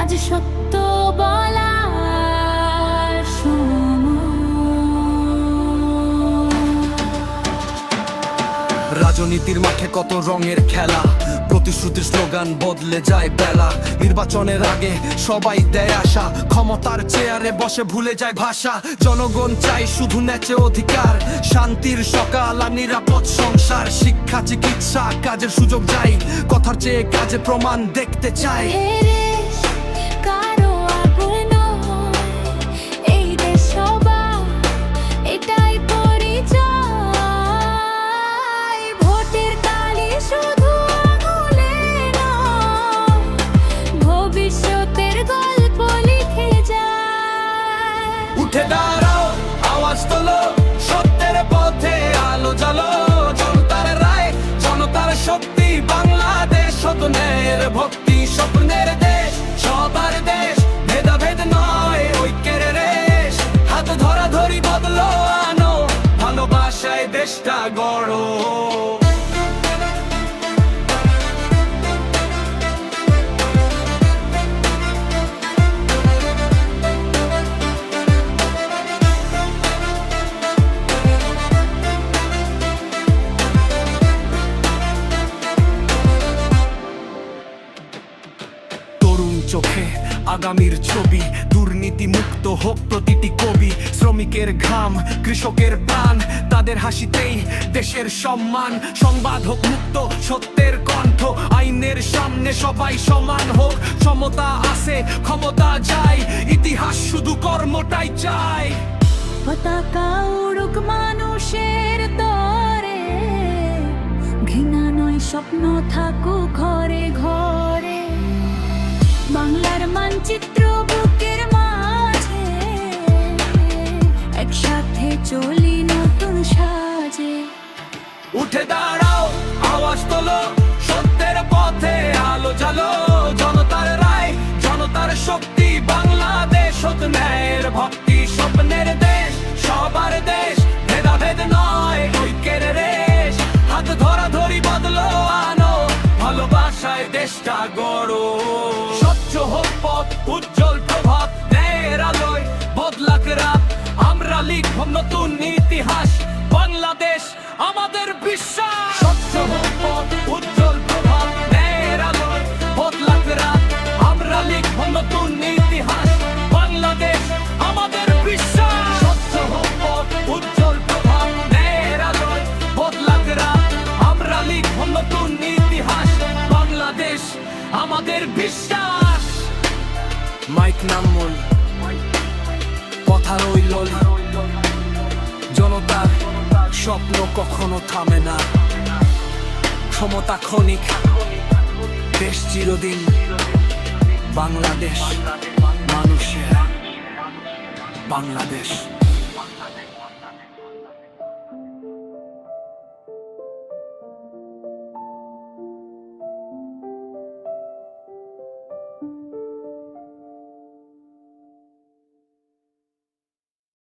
আজ সত্য বলার রাজনীতির মাঠে কত রঙের খেলা, প্রতিশ্রুতির স্লোগান বদলে যায় বেলা। নির্বাচনের আগে সবাই দেয় আশা, ক্ষমতার চেয়ারে বসে ভুলে যায় ভাষা। জনগণ চাই শুধু ন্যায্য অধিকার, শান্তির সকাল আর নিরাপদ সংসার। শিক্ষা, চিকিৎসা, কাজের সুযোগ চাই, কথার চেয়ে কাজে প্রমাণ দেখতে চাই। উঠে দাঁড়াও, আওয়াজ তোলো, সত্যের পথে আলো জ্বালো। জনতার রায়, জনতার শক্তি, বাংলাদেশ শত ন্যায়ের ভক্তি। স্বপ্নের দেশ, সবার দেশ, ভেদাভেদ নয়, ঐক্যের রেশ। হাত ধরাধরি বদলো আনো, ভালোবাসায় দেশটা গড়ো। চোখে আগামীর ছবি, দুর্নীতি মুক্ত হোক প্রতিটি কবি। শ্রমিকের ঘাম, কৃষকের প্রাণ, তাদের হাসিতেই দেশের সম্মান। সংবাদ হোক মুক্ত, সত্যের কণ্ঠ, আইনের সামনে সবাই সমান হোক। সমতা আছে, ক্ষমতা যায়, ইতিহাস শুধু কর্মটাই চাই। পতাকা উড়ুক মানুষের তরে, ঘৃণা নয় স্বপ্ন থাকুক ঘরে ঘরে। বাংলার মানচিত্র বুকের মাঝে, একসাথে চলি নতুন সাজে। উঠে দাঁড়াও, আওয়াজ তোলো, সত্যের পথে আলো জ্বালো। জনতার রায়, জনতার শক্তি, বাংলাদেশ শত ন্যায়ের ভক্তি। স্বপ্নের দেশ, সবার দেশ, ভেদাভেদ নয়, ঐক্যের রেশ। হাত ধরাধরি বদলো আনো, ভালোবাসায় দেশটা গড়ো। স্বচ্ছ হোক পথ, উজ্জ্বল প্রভাত, ন্যায়ের আলোয় বদলাক রাত। আমরা লিখব নতুন ইতিহাস, বাংলাদেশ আমাদের বিশ্বাস। স্বচ্ছ হোক পথ, উজ্জ্বল প্রভাত, ন্যায়ের আলোয় বদলাক রাত। আমরা লিখব নতুন ইতিহাস, বাংলাদেশ আমাদের বিশ্বাস। স্বচ্ছ হোক পথ, উজ্জ্বল প্রভাত, ন্যায়ের আলোয় বদলাক রাত। আমরা লিখব নতুন ইতিহাস, বাংলাদেশ আমাদের বিশ্বাস। মাইক নামল, কথা রইল, জনতার স্বপ্ন কখনো থামে না। ক্ষমতা ক্ষণিক, দেশ চিরদিন। বাংলাদেশ মানুষের বাংলাদেশ।